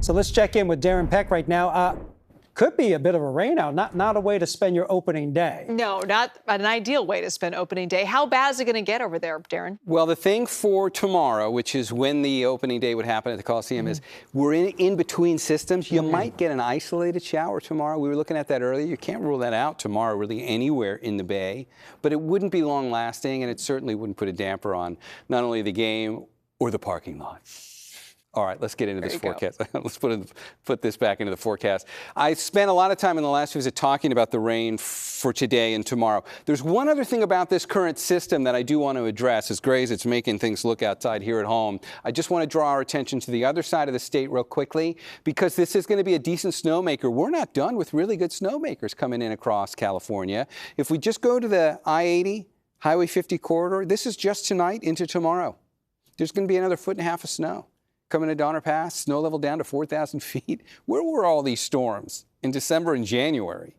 So let's check in with Darren Peck right now. Could be a bit of a rainout, not a way to spend your opening day. No, not an ideal way to spend opening day. How bad is it going to get over there, Darren? Well, the thing for tomorrow, which is when the opening day would happen at the Coliseum, is we're in between systems. You might get an isolated shower tomorrow. We were looking at that earlier. You can't rule that out tomorrow really anywhere in the Bay, but it wouldn't be long lasting, and it certainly wouldn't put a damper on not only the game or the parking lot. All right, let's get into this forecast. Let's put this back into the forecast. I spent a lot of time in the last visit talking about the rain for today and tomorrow. There's one other thing about this current system that I do want to address. As gray as it's making things look outside here at home, I just want to draw our attention to the other side of the state real quickly, because this is going to be a decent snowmaker. We're not done with really good snowmakers coming in across California. If we just go to the I-80, Highway 50 corridor, this is just tonight into tomorrow. There's going to be another 1.5 feet of snow coming to Donner Pass, snow level down to 4,000 feet. Where were all these storms in December and January?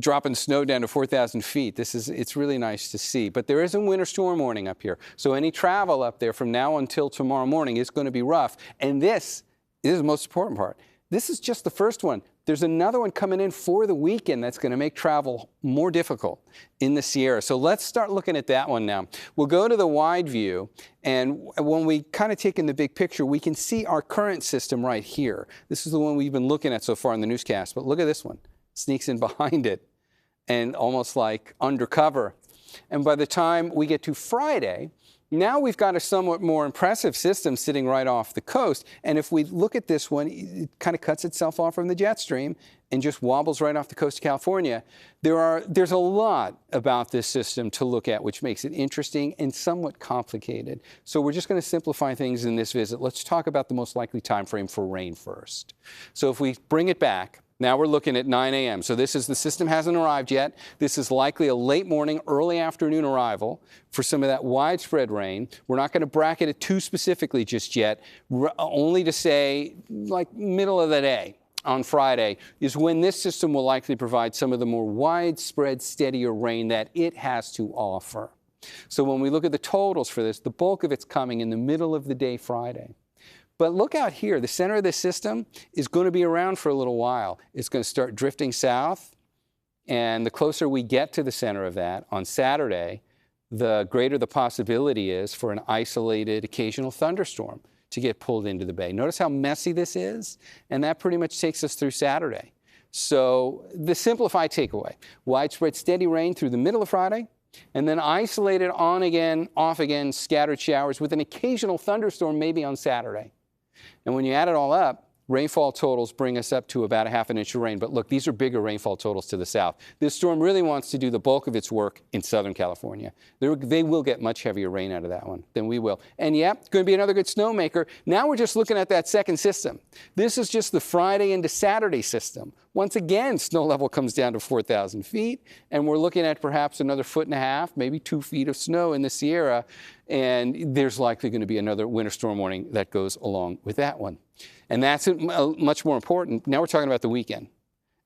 Dropping snow down to 4,000 feet. It's really nice to see. But there is a winter storm warning up here. So any travel up there from now until tomorrow morning is going to be rough. And this is the most important part. This is just the first one. There's another one coming in for the weekend that's going to make travel more difficult in the Sierra. So let's start looking at that one now. We'll go to the wide view, and when we kind of take in the big picture, we can see our current system right here. This is the one we've been looking at so far in the newscast, but look at this one. Sneaks in behind it and almost like undercover. And by the time we get to Friday, now we've got a somewhat more impressive system sitting right off the coast. And if we look at this one, it kind of cuts itself off from the jet stream and just wobbles right off the coast of California. There's a lot about this system to look at, which makes it interesting and somewhat complicated. So we're just going to simplify things in this visit. Let's talk about the most likely time frame for rain first. So if we bring it back, now we're looking at 9 a.m. So the system hasn't arrived yet. This is likely a late morning, early afternoon arrival for some of that widespread rain. We're not going to bracket it too specifically just yet, only to say like middle of the day on Friday is when this system will likely provide some of the more widespread, steadier rain that it has to offer. So when we look at the totals for this, the bulk of it's coming in the middle of the day Friday. But look out here, the center of this system is going to be around for a little while. It's going to start drifting south, and the closer we get to the center of that on Saturday, the greater the possibility is for an isolated occasional thunderstorm to get pulled into the bay. Notice how messy this is, and that pretty much takes us through Saturday. So the simplified takeaway, widespread steady rain through the middle of Friday, and then isolated on again, off again, scattered showers with an occasional thunderstorm maybe on Saturday. And when you add it all up, rainfall totals bring us up to about 1/2 inch of rain. But look, these are bigger rainfall totals to the south. This storm really wants to do the bulk of its work in Southern California. They will get much heavier rain out of that one than we will. And yeah, it's going to be another good snowmaker. Now we're just looking at that second system. This is just the Friday into Saturday system. Once again, snow level comes down to 4,000 feet, and we're looking at perhaps another 1.5 feet, maybe 2 feet of snow in the Sierra, and there's likely going to be another winter storm warning that goes along with that one. And that's much more important. Now we're talking about the weekend,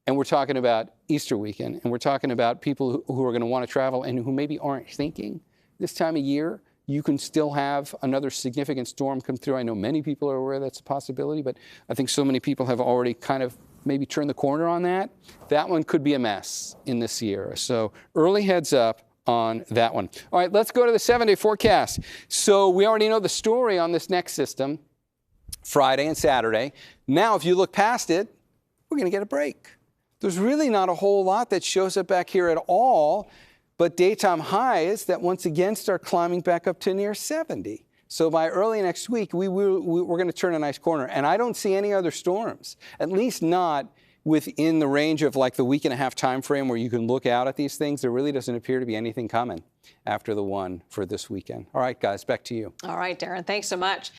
and we're talking about Easter weekend, and we're talking about people who are going to want to travel and who maybe aren't thinking this time of year. You can still have another significant storm come through. I know many people are aware that's a possibility, but I think so many people have already kind of maybe turned the corner on that. That one could be a mess in the Sierra. So early heads up on that one. All right, let's go to the 7-day forecast. So we already know the story on this next system, Friday and Saturday. Now, if you look past it, we're going to get a break. There's really not a whole lot that shows up back here at all, but daytime highs that once again start climbing back up to near 70. So by early next week, we're going to turn a nice corner. And I don't see any other storms, at least not within the range of like the 1.5 week time frame where you can look out at these things. There really doesn't appear to be anything coming after the one for this weekend. All right, guys, back to you. All right, Darren, thanks so much.